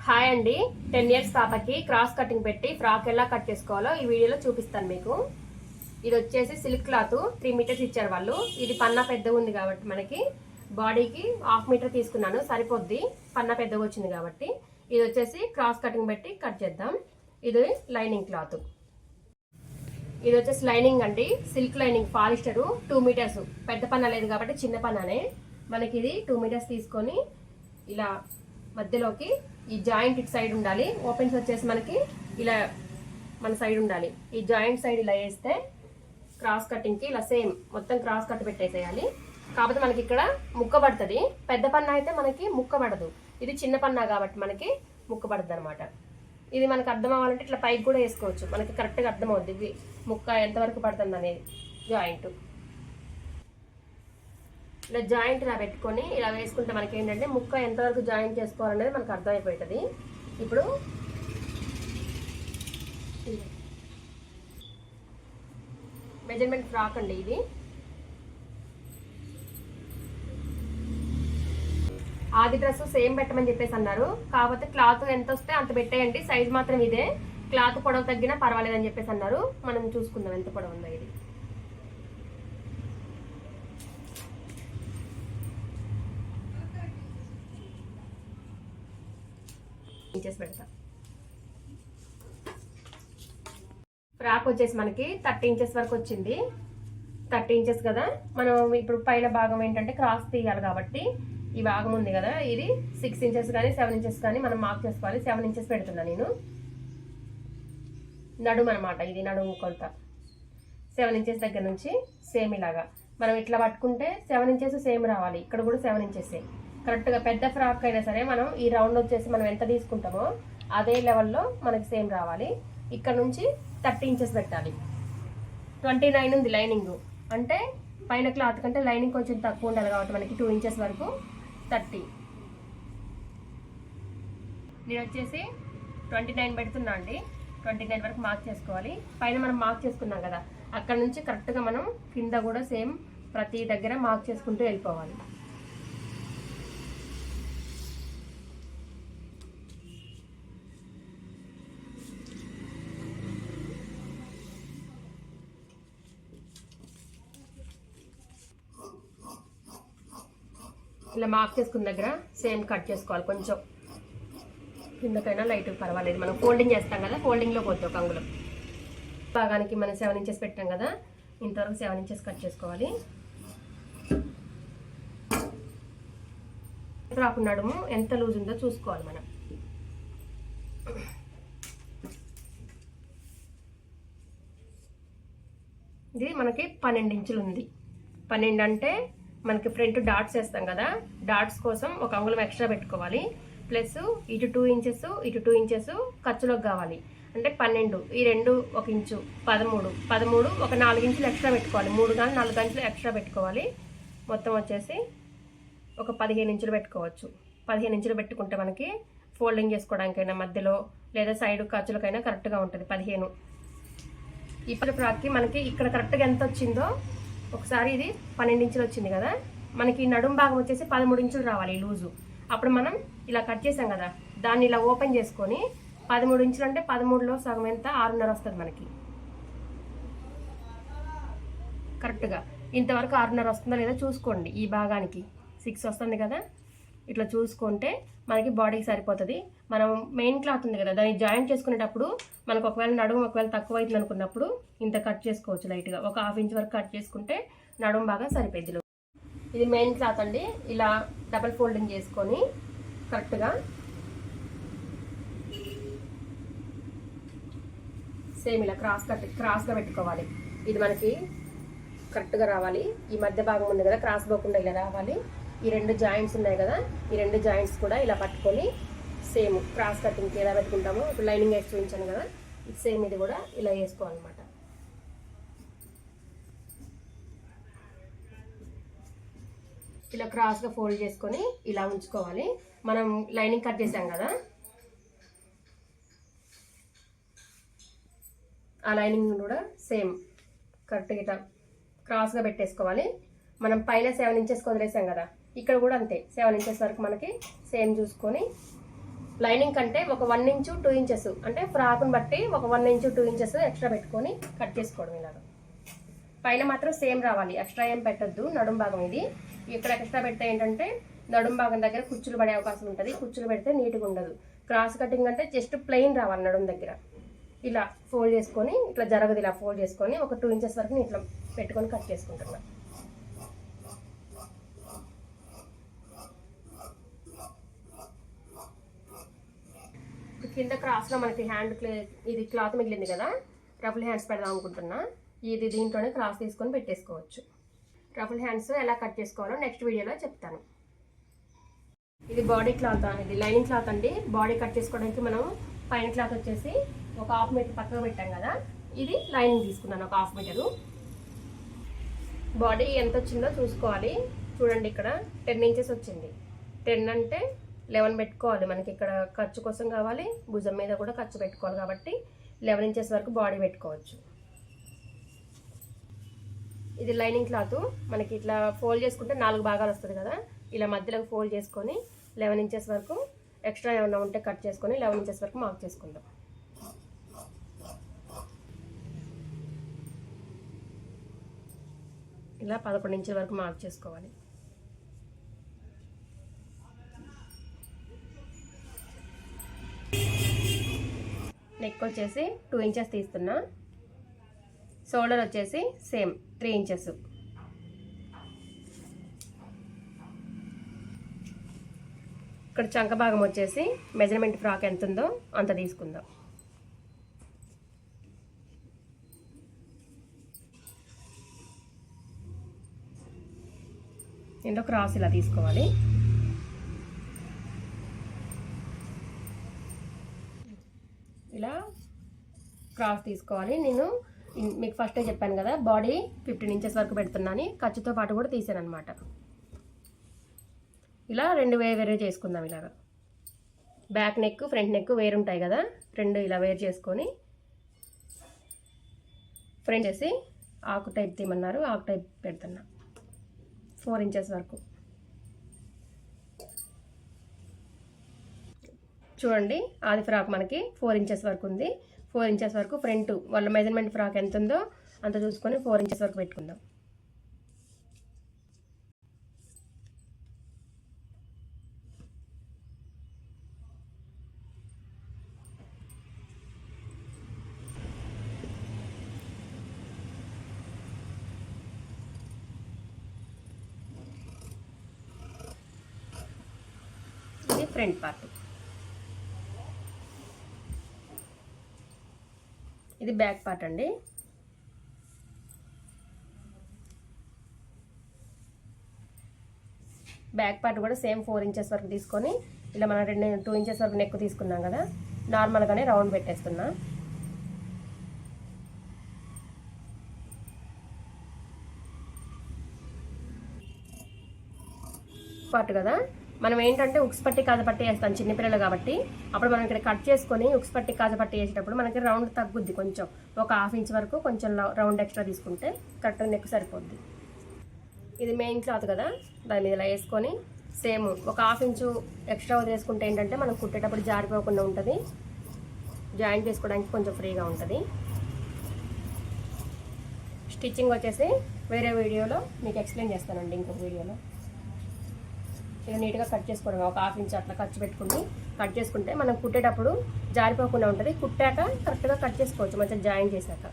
Hi అండి. 10 years పాపకి cross cutting పెట్టి ఫ్రాక్ ఎలా కట్ చేసుకోవాలో ఈ వీడియోలో చూపిస్తాను మీకు. ఇది వచ్చేసి సిల్క్ క్లాత్ 3 మీటర్స్ ఇచ్చారు వాళ్ళు. ఇది పన్నా పెద్దగా ఉంది కాబట్టి మనకి బాడీకి 1/2 మీటర్ తీసుకున్నాను, సరిపోద్ది. పన్నా పెద్దగా వచ్చింది కాబట్టి ఇది వచ్చేసి క్రాస్ కటింగ్ పెట్టి కట్ చేద్దాం. ఇది లైనింగ్ క్లాత్. ఇది వచ్చేసి లైనింగ్ అండి, సిల్క్ లైనింగ్ పాలిస్టర్ 2 మీటర్స్. పెద్ద పన్నా లేదు కాబట్టి చిన్న పన్నానే. మనకి ఇది 2 మీటర్స్ తీసుకొని ఇలా మధ్యలోకి ఈ జాయింట్ ఇటు సైడ్ ఉండాలి. ఓపెన్స్ వచ్చేసి మనకి ఇలా మన సైడ్ ఉండాలి. ఈ జాయింట్ సైడ్ ఇలా వేస్తే క్రాస్ కటింగ్కి ఇలా సేమ్ మొత్తం క్రాస్ కట్ పెట్టేసేయాలి. కాకపోతే మనకి ఇక్కడ ముక్క పడుతుంది. పెద్ద పన్నా అయితే మనకి ముక్క పడదు. ఇది చిన్న పన్నా కాబట్టి మనకి ముక్క పడుతుంది అనమాట. ఇది మనకు అర్థం అవ్వాలంటే ఇట్లా పైకి కూడా వేసుకోవచ్చు. మనకి కరెక్ట్గా అర్థం అవుద్ది ఇది ముక్క ఎంతవరకు పడుతుంది అనేది. జాయింట్ ఇలా జాయింట్ ఇలా పెట్టుకొని ఇలా వేసుకుంటే మనకి ఏంటంటే ముక్క ఎంతవరకు జాయింట్ చేసుకోవాలనేది మనకు అర్థమైపోతుంది. ఇప్పుడు మెజర్మెంట్ ఫ్రాక్ అండి ఇది. ఆది డ్రెస్ సేమ్ పెట్టమని చెప్పేసి అన్నారు. కాకపోతే క్లాత్ ఎంత వస్తే అంత పెట్టేయండి, సైజ్ మాత్రం ఇదే. క్లాత్ పొడవు తగ్గినా పర్వాలేదని చెప్పేసి అన్నారు. మనం చూసుకుందాం ఎంత పొడవు ఉందో. ఇది ఇంచెస్ పెడతా. ఫ్రాక్ వచ్చేసి మనకి 30 ఇంచెస్ వరకు వచ్చింది. 30 ఇంచెస్ కదా, మనం ఇప్పుడు పైన భాగం ఏంటంటే క్రాస్ తీయాలి కాబట్టి ఈ భాగం ఉంది కదా, ఇది 6 ఇంచెస్ కానీ 7 ఇంచెస్ కానీ మనం మార్క్ చేసుకోవాలి. 7 ఇంచెస్ పెడుతున్నా నేను. నడుము అనమాట, ఇది నడుము కొలత. 7 ఇంచెస్ దగ్గర నుంచి సేమ్ ఇలాగా మనం ఇట్లా పట్టుకుంటే 7 ఇంచెస్ సేమ్ రావాలి. ఇక్కడ కూడా 7 ఇంచెస్ కరెక్ట్గా. పెద్ద ఫ్రాక్ అయినా సరే మనం ఈ రౌండ్ వచ్చేసి మనం ఎంత తీసుకుంటామో అదే లెవెల్లో మనకి సేమ్ రావాలి. ఇక్కడ నుంచి 30 ఇంచెస్ పెట్టాలి. 29 ఉంది లైనింగ్, అంటే పైన క్లాత్ కంటే లైనింగ్ కొంచెం తక్కువ ఉండాలి కాబట్టి మనకి 2 ఇంచెస్ వరకు 30. నేను వచ్చేసి 29 పెడుతున్నా అండి. 29 వరకు మార్క్ చేసుకోవాలి. పైన మనం మార్క్ చేసుకున్నాం కదా, అక్కడ నుంచి కరెక్ట్గా మనం కింద కూడా సేమ్ ప్రతి దగ్గర మార్క్ చేసుకుంటూ వెళ్ళిపోవాలి. ఇలా మార్క్ చేసుకున్న దగ్గర సేమ్ కట్ చేసుకోవాలి. కొంచెం కిందకైనా లైట్ పర్వాలేదు. మనం ఫోల్డింగ్ చేస్తాం కదా, ఫోల్డింగ్లో పోతాం ఒక అంగుళం. భాగానికి మనం 7 ఇంచెస్ పెట్టాం కదా, ఇంతవరకు 7 ఇంచెస్ కట్ చేసుకోవాలి. ఫ్రాక్ నడుము ఎంత లూజ్ ఉందో చూసుకోవాలి మనం. ఇది మనకి 12 ఇంచులు ఉంది. 12 అంటే మనకి ఫ్రంట్ డాట్స్ వేస్తాం కదా, డాట్స్ కోసం ఒక అంగుళం ఎక్స్ట్రా పెట్టుకోవాలి. ప్లస్ ఇటు 2 ఇంచెస్ ఇటు 2 ఇంచెస్ ఖర్చులోకి కావాలి. అంటే 12, ఈ 2 1 ఇంచు 13 ఒక 4 ఇంచులు ఎక్స్ట్రా పెట్టుకోవాలి. 3 కానీ 4 ఇంచులు ఎక్స్ట్రా పెట్టుకోవాలి. మొత్తం వచ్చేసి ఒక 15 ఇంచులు పెట్టుకోవచ్చు. 15 ఇంచులు పెట్టుకుంటే మనకి ఫోల్డింగ్ చేసుకోవడానికైనా మధ్యలో లేదా సైడ్ ఖర్చులకైనా కరెక్ట్గా ఉంటుంది 15. ఇప్పుడు ఫ్రాక్కి మనకి ఇక్కడ కరెక్ట్గా ఎంత వచ్చిందో ఒకసారి ఇది 12 ఇంచులు వచ్చింది కదా, మనకి నడుం భాగం వచ్చేసి 13 ఇంచులు రావాలి లూజు. అప్పుడు మనం ఇలా కట్ చేసాం కదా, దాన్ని ఇలా ఓపెన్ చేసుకొని 13 ఇంచులు అంటే 13లో సగం ఎంత 6.5 వస్తుంది మనకి. కరెక్ట్గా ఇంతవరకు 6.5 వస్తుందో లేదో చూసుకోండి. ఈ భాగానికి 6 వస్తుంది కదా, ఇట్లా చూసుకుంటే మనకి బాడీకి సరిపోతుంది. మనం మెయిన్ క్లాత్ ఉంది కదా, దాన్ని జాయింట్ చేసుకునేటప్పుడు మనకు ఒకవేళ నడుము ఒకవేళ తక్కువ అవుతుంది అనుకున్నప్పుడు ఇంత కట్ చేసుకోవచ్చు. లైట్గా ఒక 1/2 ఇంచ్ వరకు కట్ చేసుకుంటే నడుము బాగా సరిపోద్ది. ఇది మెయిన్ క్లాత్ అండి. ఇలా డబల్ ఫోల్డింగ్ చేసుకొని కరెక్ట్గా సేమ్ ఇలా క్రాస్గా పెట్టుకోవాలి. ఇది మనకి కరెక్ట్గా రావాలి. ఈ మధ్య భాగం ఉంది కదా, క్రాస్ పోకుండా ఇలా రావాలి. ఈ 2 జాయింట్స్ ఉన్నాయి కదా, ఈ 2 జాయింట్స్ కూడా ఇలా పట్టుకొని సేమ్ క్రాస్ కటింగ్కి ఎలా పెట్టుకుంటామో ఇప్పుడు లైనింగ్ వేసి చూపించాను కదా, సేమ్ ఇది కూడా ఇలా వేసుకోవాలన్నమాట. ఇలా క్రాస్గా ఫోల్డ్ చేసుకొని ఇలా ఉంచుకోవాలి. మనం లైనింగ్ కట్ చేసాం కదా, ఆ లైనింగ్ కూడా సేమ్ కరెక్ట్గా ఇట్లా క్రాస్గా పెట్టేసుకోవాలి. మనం పైన 7 ఇంచెస్ వదిలేసాం కదా, ఇక్కడ కూడా అంతే 7 ఇంచెస్ వరకు మనకి సేమ్ చూసుకొని లైనింగ్ కంటే ఒక 1 ఇంచు 2 ఇంచెస్ అంటే ఫ్రాక్ని బట్టి ఒక 1 ఇంచు 2 ఇంచెస్ ఎక్స్ట్రా పెట్టుకొని కట్ చేసుకోవడం ఇలాగా. పైన మాత్రం సేమ్ రావాలి, ఎక్స్ట్రా ఏం పెట్టద్దు. నడుం భాగం ఇది, ఇక్కడ ఎక్స్ట్రా పెడితే ఏంటంటే నడుం భాగం దగ్గర కుచ్చులు పడే అవకాశం ఉంటుంది. కుచ్చులు పెడితే నీట్గా ఉండదు. క్రాస్ కటింగ్ అంటే జస్ట్ ప్లెయిన్ రావాలి నడుం దగ్గర. ఇలా ఫోల్డ్ చేసుకొని ఇట్లా జరగదు, ఇలా ఫోల్డ్ చేసుకొని ఒక 2 ఇంచెస్ వరకు ఇట్లా పెట్టుకొని కట్ చేసుకుంటున్నా. కింద క్రాస్లో మనకి ఇది క్లాత్ మిగిలింది కదా, రఫుల్ హ్యాండ్స్ పెడదాం అనుకుంటున్నా. ఇది దీంట్లోనే క్రాస్ తీసుకొని పెట్టేసుకోవచ్చు. రఫుల్ హ్యాండ్స్ ఎలా కట్ చేసుకోవాలో నెక్స్ట్ వీడియోలో చెప్తాను. ఇది బాడీ క్లాత్, ఇది లైనింగ్ క్లాత్ అండి. బాడీ కట్ చేసుకోవడానికి మనం పైన క్లాత్ వచ్చేసి ఒక 1/2 మీటర్ పక్కకు పెట్టాం కదా, ఇది లైనింగ్ తీసుకున్నాను ఒక 1/2 మీటరు. బాడీ ఎంత వచ్చిందో చూసుకోవాలి. చూడండి ఇక్కడ 10 ఇంచెస్ వచ్చింది. 10 అంటే 11 పెట్టుకోవాలి. మనకి ఇక్కడ ఖర్చు కోసం కావాలి, భుజం మీద కూడా ఖర్చు పెట్టుకోవాలి కాబట్టి 11 ఇంచెస్ వరకు బాడీ పెట్టుకోవచ్చు. ఇది లైనింగ్ క్లాత్ మనకి ఇట్లా ఫోల్డ్ చేసుకుంటే 4 భాగాలు వస్తుంది కదా, ఇలా మధ్యలోకి ఫోల్డ్ చేసుకొని 11 ఇంచెస్ వరకు ఎక్స్ట్రా ఏమైనా ఉంటే కట్ చేసుకొని 11 ఇంచెస్ వరకు మార్క్ చేసుకుందాం. ఇలా 11 ఇంచుల వరకు మార్క్ చేసుకోవాలి. నెక్ వచ్చేసి 2 ఇంచెస్ తీస్తున్నా. షోల్డర్ వచ్చేసి సేమ్ 3 ఇంచెస్. ఇక్కడ చంక భాగం వచ్చేసి మెజర్మెంట్ ఫ్రాక్ ఎంత ఉందో అంత తీసుకుందాం. ఇందులో క్రాస్ ఇలా తీసుకోవాలి. ఇలా క్రాస్ తీసుకోవాలి. నేను మీకు ఫస్టే చెప్పాను కదా, బాడీ 15 ఇంచెస్ వరకు పెడుతున్నాను, ఖర్చుతో పాటు కూడా తీసాను అనమాట. ఇలా 2 వేరు చేసుకుందాం. ఇలాగా బ్యాక్ నెక్ ఫ్రంట్ నెక్ వేరుంటాయి కదా, 2 ఇలా వేరు చేసుకొని ఫ్రంట్ చేసి ఆకు టైప్ తీయమన్నారు, ఆకు టైప్ పెడుతున్నా 4 ఇంచెస్ వరకు. చూడండి ఆది ఫ్రాక్ మనకి 4 ఇంచెస్ వరకు ఉంది. 4 ఇంచెస్ వరకు ఫ్రంట్ వాళ్ళ మెజర్మెంట్ ఫ్రాక్ ఎంత ఉందో అంత చూసుకొని 4 ఇంచెస్ వరకు పెట్టుకుందాం. ఇది ఫ్రంట్ పార్ట్, ఇది బ్యాక్ పార్ట్ అండి. బ్యాక్ పార్ట్ కూడా సేమ్ 4 ఇంచెస్ వరకు తీసుకొని ఇలా మనం 2 ఇంచెస్ వరకు నెక్ తీసుకున్నాం కదా, నార్మల్గానే రౌండ్ పెట్టేస్తున్నా. పార్ట్ కదా, మనం ఏంటంటే ఉక్స్ పట్టి కాజపట్టి వేస్తాం చిన్నపిల్లలు కాబట్టి, అప్పుడు మనం ఇక్కడ కట్ చేసుకొని ఉక్స్ పట్టి కాజపట్టి వేసేటప్పుడు మనకి రౌండ్ తగ్గుద్ది. కొంచెం ఒక 1/2 ఇంచ్ వరకు కొంచెం రౌండ్ ఎక్స్ట్రా తీసుకుంటే కరెక్ట్గా నెక్ సరిపోద్ది. ఇది మెయిన్ క్లాత్ కదా, దాని మీద ఇలా వేసుకొని సేమ్ ఒక 1/2 ఇంచు ఎక్స్ట్రా వదిలేసుకుంటే ఏంటంటే మనం కుట్టేటప్పుడు జారిపోకుండా ఉంటుంది, జాయింట్ చేసుకోవడానికి కొంచెం ఫ్రీగా ఉంటుంది. స్టిచ్చింగ్ వచ్చేసి వేరే వీడియోలో మీకు ఎక్స్ప్లెయిన్ చేస్తానండి, ఇంకొక వీడియోలో. ఇలా నీట్గా కట్ చేసుకోవడం, ఒక 1/2 ఇంచ్ అట్లా ఖర్చు పెట్టుకుని కట్ చేసుకుంటే మనం కుట్టేటప్పుడు జారిపోకుండా ఉంటుంది. కుట్టాక కరెక్ట్గా కట్ చేసుకోవచ్చు మంచిగా జాయిన్ చేశాక.